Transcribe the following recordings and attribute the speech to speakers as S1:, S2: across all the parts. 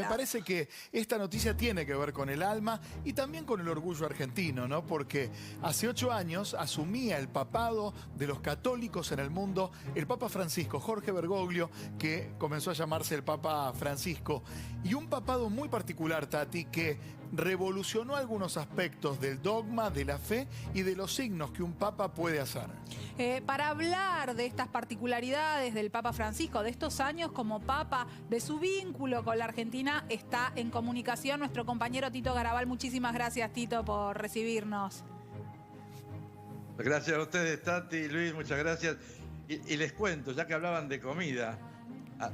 S1: Me parece que esta noticia tiene que ver con el alma y también con el orgullo argentino, ¿no? Porque hace 8 años asumía el papado de los católicos en el mundo el Papa Francisco, Jorge Bergoglio, que comenzó a llamarse el Papa Francisco. Y un papado muy particular, Tati, que revolucionó algunos aspectos del dogma, de la fe y de los signos que un papa puede hacer.
S2: Para hablar de estas particularidades del Papa Francisco, de estos años como Papa, de su vínculo con la Argentina, está en comunicación nuestro compañero Tito Garabal. Muchísimas gracias, Tito, por recibirnos.
S3: Gracias a ustedes, Tati y Luis, muchas gracias. Y les cuento, ya que hablaban de comida,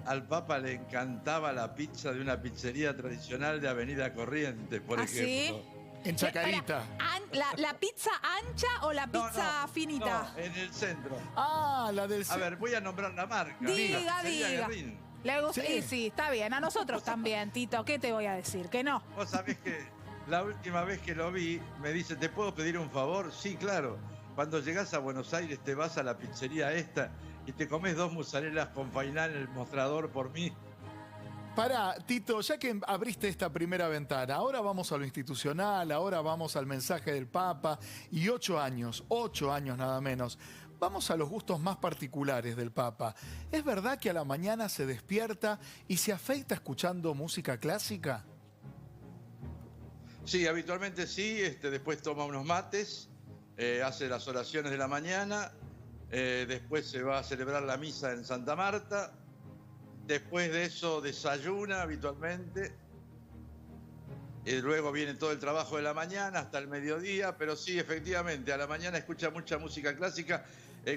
S3: al Papa le encantaba la pizza de una pizzería tradicional de Avenida Corrientes, por ejemplo.
S2: ¿Sí?
S3: En
S2: Chacarita. ¿La pizza ancha o la pizza finita?
S3: No, en el centro.
S1: Ah, la del...
S3: A ver, voy a nombrar la marca.
S2: Diga. Sí, está bien. A nosotros también, Tito. ¿Qué te voy a decir? Que no.
S3: Vos sabés que la última vez que lo vi, me dice, ¿te puedo pedir un favor? Sí, claro. Cuando llegás a Buenos Aires, te vas a la pizzería esta y te comes 2 mozzarellas con fainá en el mostrador por mí.
S1: Pará, Tito, ya que abriste esta primera ventana, ahora vamos a lo institucional, ahora vamos al mensaje del Papa y 8 años nada menos. Vamos a los gustos más particulares del Papa. ¿Es verdad que a la mañana se despierta y se afeita escuchando música clásica?
S3: Sí, habitualmente sí, después toma unos mates, hace las oraciones de la mañana, después se va a celebrar la misa en Santa Marta. Después de eso desayuna habitualmente. Luego viene todo el trabajo de la mañana hasta el mediodía. Pero sí, efectivamente, a la mañana escucha mucha música clásica.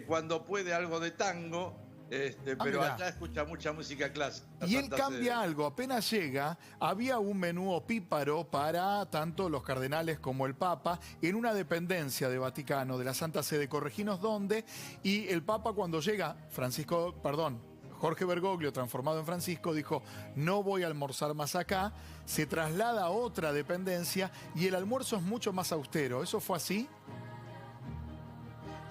S3: Cuando puede algo de tango. Pero allá escucha mucha música clásica.
S1: Y él cambia algo. Apenas llega, había un menú opíparo para tanto los cardenales como el Papa en una dependencia de Vaticano, de la Santa Sede. Correginos dónde. Y el Papa cuando llega, Jorge Bergoglio, transformado en Francisco, dijo, no voy a almorzar más acá, se traslada a otra dependencia y el almuerzo es mucho más austero. ¿Eso fue así?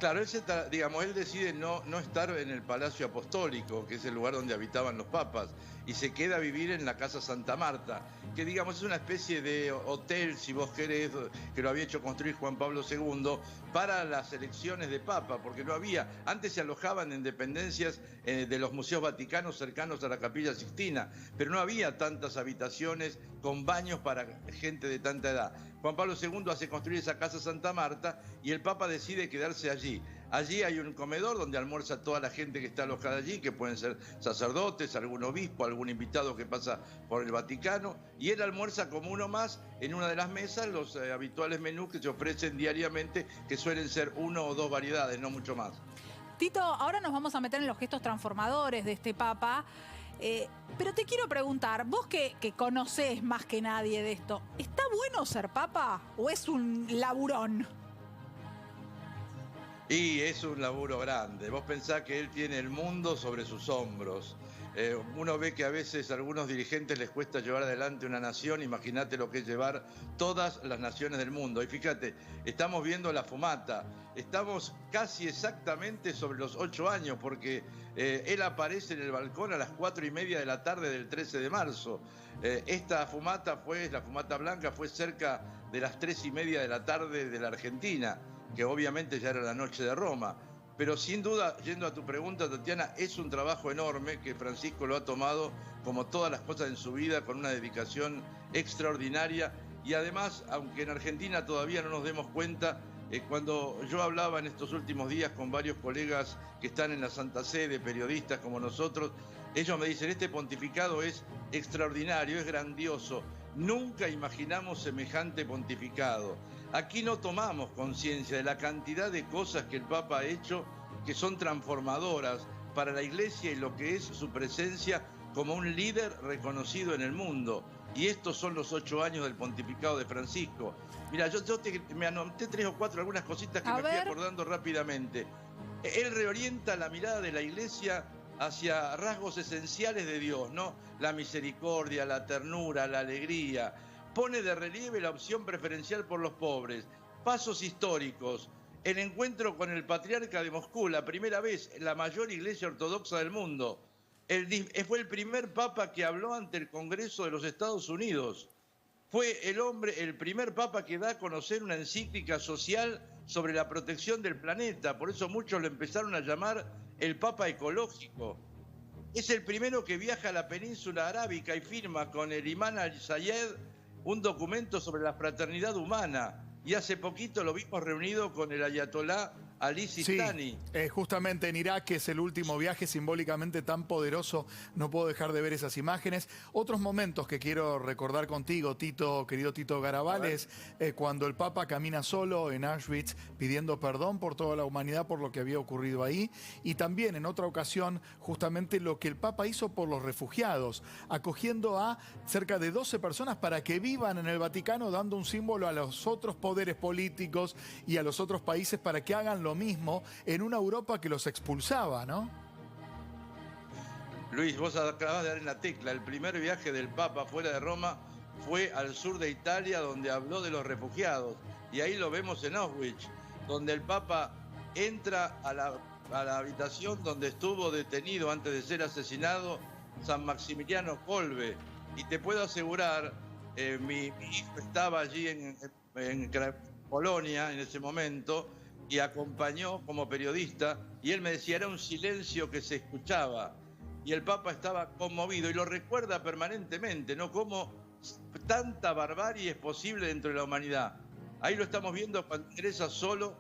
S3: Claro, él decide no estar en el Palacio Apostólico, que es el lugar donde habitaban los papas, y se queda a vivir en la Casa Santa Marta, que digamos es una especie de hotel, si vos querés, que lo había hecho construir Juan Pablo II para las elecciones de papa, porque no había, antes se alojaban en dependencias de los museos vaticanos cercanos a la Capilla Sixtina, pero no había tantas habitaciones con baños para gente de tanta edad. Juan Pablo II hace construir esa Casa Santa Marta y el Papa decide quedarse allí. Allí hay un comedor donde almuerza toda la gente que está alojada allí, que pueden ser sacerdotes, algún obispo, algún invitado que pasa por el Vaticano, y él almuerza como uno más en una de las mesas los habituales menús que se ofrecen diariamente, que suelen ser 1 o 2 variedades, no mucho más.
S2: Tito, ahora nos vamos a meter en los gestos transformadores de este Papa. Pero te quiero preguntar, vos que conocés más que nadie de esto, ¿está bueno ser Papa o es un laburón?
S3: Y es un laburo grande. Vos pensás que él tiene el mundo sobre sus hombros. Uno ve que a veces a algunos dirigentes les cuesta llevar adelante una nación. Imagínate lo que es llevar todas las naciones del mundo. Y fíjate, estamos viendo la fumata. Estamos casi exactamente sobre los 8 años, porque él aparece en el balcón a las 4:30 de la tarde del 13 de marzo. Esta fumata la fumata blanca, fue cerca de las 3:30 de la tarde de la Argentina, que obviamente ya era la noche de Roma. Pero sin duda, yendo a tu pregunta, Tatiana, es un trabajo enorme que Francisco lo ha tomado, como todas las cosas en su vida, con una dedicación extraordinaria. Y además, aunque en Argentina todavía no nos demos cuenta, cuando yo hablaba en estos últimos días con varios colegas que están en la Santa Sede, periodistas como nosotros, ellos me dicen, este pontificado es extraordinario, es grandioso. Nunca imaginamos semejante pontificado. Aquí no tomamos conciencia de la cantidad de cosas que el Papa ha hecho que son transformadoras para la Iglesia y lo que es su presencia como un líder reconocido en el mundo. Y estos son los 8 años del pontificado de Francisco. Mira, me anoté 3 o 4 algunas cositas que me fui acordando rápidamente. Él reorienta la mirada de la Iglesia hacia rasgos esenciales de Dios, ¿no? La misericordia, la ternura, la alegría. Pone de relieve la opción preferencial por los pobres. Pasos históricos. El encuentro con el patriarca de Moscú, la primera vez, la mayor iglesia ortodoxa del mundo. Fue el primer papa que habló ante el Congreso de los Estados Unidos. Fue el primer papa que da a conocer una encíclica social sobre la protección del planeta. Por eso muchos lo empezaron a llamar el papa ecológico. Es el primero que viaja a la península arábica y firma con el imán al-Sayed un documento sobre la fraternidad humana. Y hace poquito lo vimos reunido con el ayatolá Ali Sistani.
S1: Sí, justamente en Irak, que es el último viaje simbólicamente tan poderoso, no puedo dejar de ver esas imágenes. Otros momentos que quiero recordar contigo, Tito, querido Tito Garabal, es cuando el Papa camina solo en Auschwitz pidiendo perdón por toda la humanidad por lo que había ocurrido ahí. Y también en otra ocasión, justamente lo que el Papa hizo por los refugiados, acogiendo a cerca de 12 personas para que vivan en el Vaticano, dando un símbolo a los otros poderes políticos y a los otros países para que hagan lo mismo en una Europa que los expulsaba, ¿no?
S3: Luis, vos acabas de dar en la tecla. El primer viaje del Papa fuera de Roma fue al sur de Italia, donde habló de los refugiados. Y ahí lo vemos en Auschwitz, donde el Papa entra a la habitación donde estuvo detenido antes de ser asesinado San Maximiliano Kolbe. Y te puedo asegurar, mi hijo estaba allí en Polonia en ese momento, y acompañó como periodista, y él me decía, era un silencio que se escuchaba, y el Papa estaba conmovido, y lo recuerda permanentemente, ¿no? Cómo tanta barbarie es posible dentro de la humanidad. Ahí lo estamos viendo cuando ingresa solo,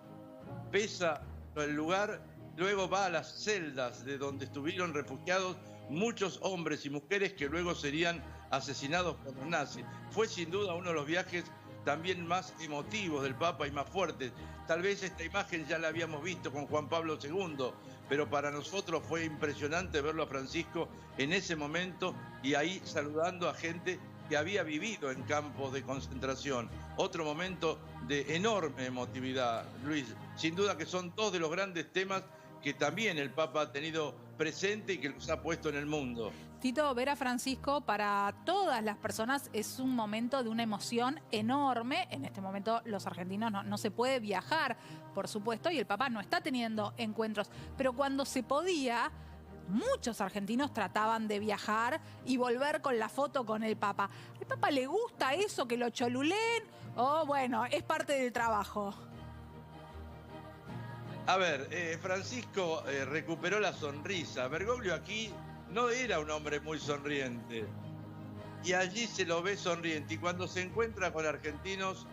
S3: pesa el lugar, luego va a las celdas de donde estuvieron refugiados muchos hombres y mujeres que luego serían asesinados por los nazis. Fue sin duda uno de los viajes también más emotivos del Papa y más fuertes. Tal vez esta imagen ya la habíamos visto con Juan Pablo II, pero para nosotros fue impresionante verlo a Francisco en ese momento y ahí saludando a gente que había vivido en campos de concentración. Otro momento de enorme emotividad, Luis. Sin duda que son dos de los grandes temas que también el Papa ha tenido presente y que los ha puesto en el mundo.
S2: Tito, ver a Francisco para todas las personas es un momento de una emoción enorme. En este momento los argentinos no se puede viajar, por supuesto, y el Papa no está teniendo encuentros. Pero cuando se podía, muchos argentinos trataban de viajar y volver con la foto con el Papa. ¿Al Papa le gusta eso, que lo choluleen? O bueno, es parte del trabajo.
S3: A ver, Francisco recuperó la sonrisa. Bergoglio aquí no era un hombre muy sonriente. Y allí se lo ve sonriente. Y cuando se encuentra con argentinos,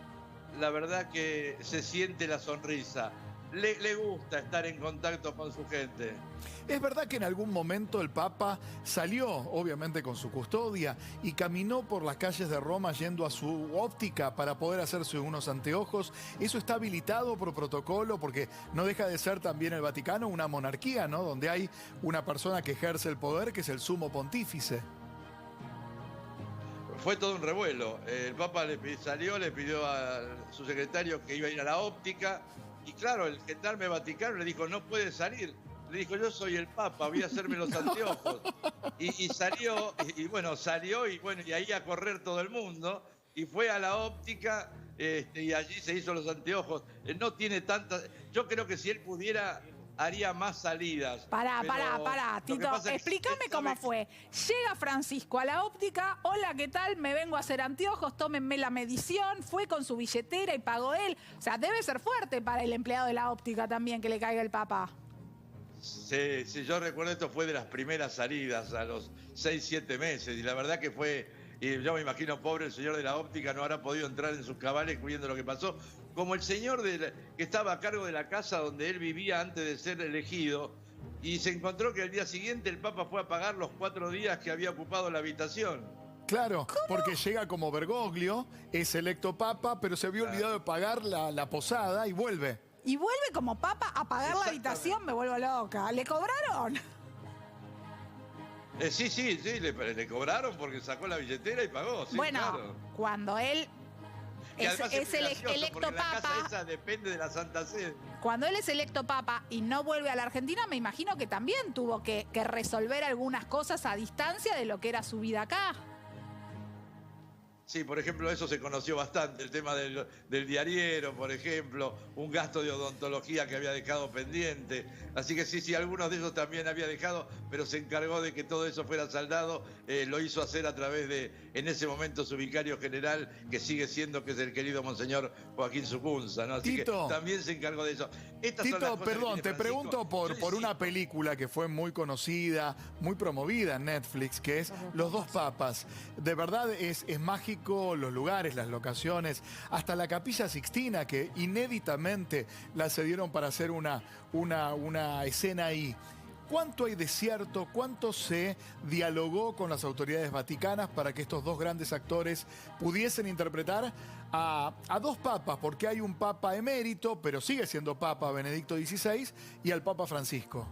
S3: la verdad que se siente la sonrisa. Le gusta estar en contacto con su gente.
S1: Es verdad que en algún momento el Papa salió, obviamente con su custodia, y caminó por las calles de Roma yendo a su óptica para poder hacerse unos anteojos. Eso está habilitado por protocolo, porque no deja de ser también el Vaticano una monarquía, ¿no? Donde hay una persona que ejerce el poder, que es el sumo pontífice.
S3: Fue todo un revuelo. El Papa salió, le pidió a su secretario que iba a ir a la óptica. Y claro, el gendarme vaticano le dijo, no puede salir. Le dijo, yo soy el Papa, voy a hacerme los anteojos. Y salió, y ahí a correr todo el mundo. Y fue a la óptica, y allí se hizo los anteojos. No tiene tantas... Yo creo que si él pudiera, haría más salidas.
S2: Pará, Tito, explícame cómo fue. Llega Francisco a la óptica, hola, ¿qué tal? Me vengo a hacer anteojos, tómenme la medición, fue con su billetera y pagó él. O sea, debe ser fuerte para el empleado de la óptica también que le caiga el Papa.
S3: Sí, yo recuerdo, esto fue de las primeras salidas a los 6, 7 meses, y la verdad que fue, y yo me imagino, pobre el señor de la óptica, no habrá podido entrar en sus cabales viendo lo que pasó, como el señor que estaba a cargo de la casa donde él vivía antes de ser elegido, y se encontró que el día siguiente el Papa fue a pagar los 4 días que había ocupado la habitación.
S1: Claro, porque llega como Bergoglio, es electo Papa, pero se había olvidado de pagar la posada y vuelve.
S2: Y vuelve como Papa a pagar la habitación, me vuelvo loca. ¿Le cobraron?
S3: Sí, le cobraron porque sacó la billetera y pagó. Sí,
S2: bueno,
S3: claro.
S2: Cuando él es el electo Papa,
S3: la casa esa depende de la Santa Sede.
S2: Cuando él es electo Papa y no vuelve a la Argentina, me imagino que también tuvo que resolver algunas cosas a distancia de lo que era su vida acá.
S3: Sí, por ejemplo, eso se conoció bastante, el tema del diariero, por ejemplo, un gasto de odontología que había dejado pendiente. Así que sí, algunos de ellos también había dejado, pero se encargó de que todo eso fuera saldado. Lo hizo hacer a través de, en ese momento, su vicario general, que sigue siendo, que es el querido Monseñor Joaquín Sucunza, ¿no? Así
S1: Tito,
S3: que también se encargó de eso.
S1: Tito, perdón, te pregunto por una película que fue muy conocida, muy promovida en Netflix, que es Los dos papas. De verdad es mágico los lugares, las locaciones, hasta la Capilla Sixtina, que inéditamente la cedieron para hacer una escena ahí. ¿Cuánto hay de cierto? ¿Cuánto se dialogó con las autoridades vaticanas para que estos dos grandes actores pudiesen interpretar a dos papas? Porque hay un papa emérito, pero sigue siendo papa, Benedicto XVI, y al Papa Francisco.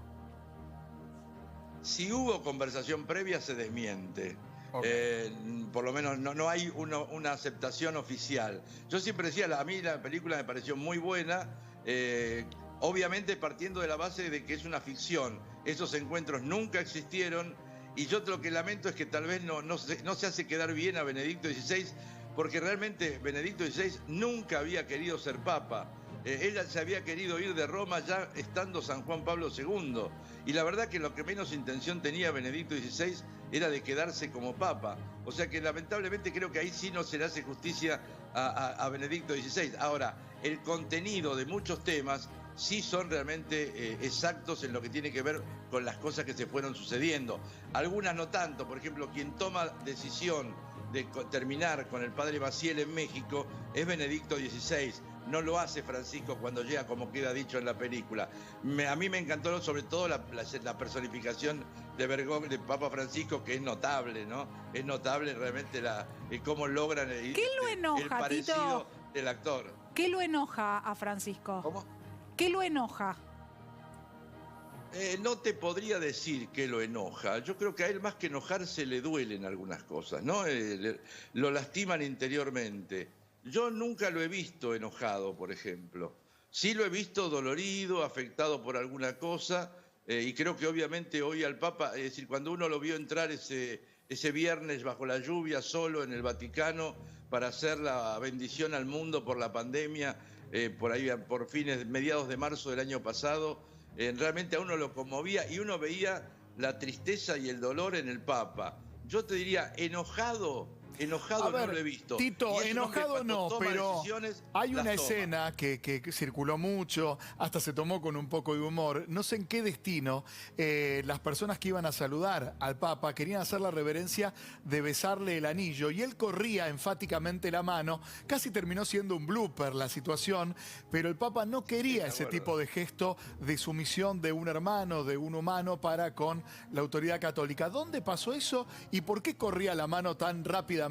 S3: Si hubo conversación previa, se desmiente. Okay. Por lo menos no hay una aceptación oficial. Yo siempre decía, a mí la película me pareció muy buena, obviamente partiendo de la base de que es una ficción. Esos encuentros nunca existieron y yo lo que lamento es que tal vez no se hace quedar bien a Benedicto XVI, porque realmente Benedicto XVI nunca había querido ser papa. Él se había querido ir de Roma ya estando San Juan Pablo II. Y la verdad que lo que menos intención tenía Benedicto XVI era de quedarse como papa. O sea que lamentablemente creo que ahí sí no se le hace justicia a Benedicto XVI. Ahora, el contenido de muchos temas sí son realmente exactos en lo que tiene que ver con las cosas que se fueron sucediendo. Algunas no tanto. Por ejemplo, quien toma decisión de terminar con el padre Maciel en México es Benedicto XVI. No lo hace Francisco cuando llega, como queda dicho en la película. A mí me encantó sobre todo la personificación de Papa Francisco, que es notable, ¿no? Es notable realmente cómo logran el parecido Tito, del actor.
S2: ¿Qué lo enoja a Francisco?
S3: ¿Cómo?
S2: ¿Qué lo enoja?
S3: No te podría decir que lo enoja. Yo creo que a él más que enojarse le duelen algunas cosas, ¿no? Lo lastiman interiormente. Yo nunca lo he visto enojado, por ejemplo. Sí lo he visto dolorido, afectado por alguna cosa, y creo que obviamente hoy al Papa, es decir, cuando uno lo vio entrar ese viernes bajo la lluvia solo en el Vaticano para hacer la bendición al mundo por la pandemia, por ahí por mediados de marzo del año pasado, realmente a uno lo conmovía y uno veía la tristeza y el dolor en el Papa. Yo te diría, enojado no lo he visto.
S1: Tito, enojado no, pero hay una escena que circuló mucho, hasta se tomó con un poco de humor. No sé en qué destino las personas que iban a saludar al Papa querían hacer la reverencia de besarle el anillo y él corría enfáticamente la mano. Casi terminó siendo un blooper la situación, pero el Papa no quería ese tipo de gesto de sumisión de un hermano, de un humano para con la autoridad católica. ¿Dónde pasó eso y por qué corría la mano tan rápidamente?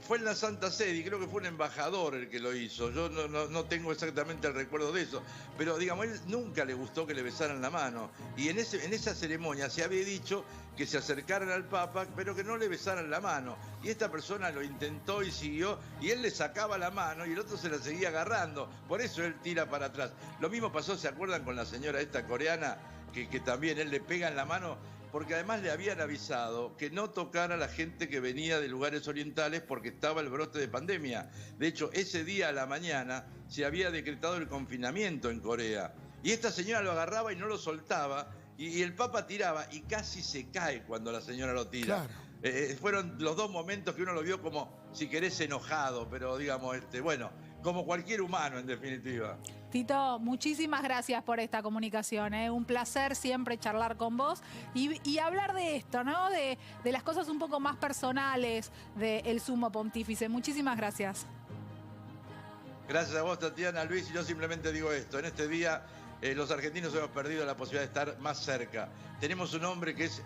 S3: Fue en la Santa Sede y creo que fue un embajador el que lo hizo. Yo no tengo exactamente el recuerdo de eso. Pero, digamos, él nunca le gustó que le besaran la mano. Y en esa ceremonia se había dicho que se acercaran al Papa, pero que no le besaran la mano. Y esta persona lo intentó y siguió, y él le sacaba la mano y el otro se la seguía agarrando. Por eso él tira para atrás. Lo mismo pasó, ¿se acuerdan con la señora esta coreana? Que también él le pega en la mano, porque además le habían avisado que no tocara a la gente que venía de lugares orientales porque estaba el brote de pandemia. De hecho, ese día a la mañana se había decretado el confinamiento en Corea. Y esta señora lo agarraba y no lo soltaba, y el Papa tiraba y casi se cae cuando la señora lo tira. Claro. Fueron los dos momentos que uno lo vio como, si querés, enojado, pero digamos, bueno, como cualquier humano en definitiva.
S2: Tito, muchísimas gracias por esta comunicación. Un placer siempre charlar con vos y hablar de esto, ¿no? De las cosas un poco más personales del Sumo Pontífice. Muchísimas gracias.
S3: Gracias a vos, Tatiana, Luis, y yo simplemente digo esto. En este día los argentinos hemos perdido la posibilidad de estar más cerca. Tenemos un hombre que es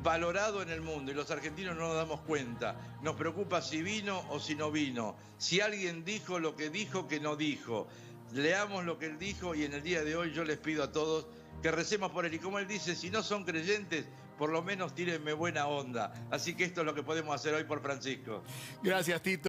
S3: valorado en el mundo y los argentinos no nos damos cuenta. Nos preocupa si vino o si no vino, si alguien dijo lo que dijo que no dijo. Leamos lo que él dijo y en el día de hoy yo les pido a todos que recemos por él. Y como él dice, si no son creyentes, por lo menos tírenme buena onda. Así que esto es lo que podemos hacer hoy por Francisco.
S1: Gracias, Tito.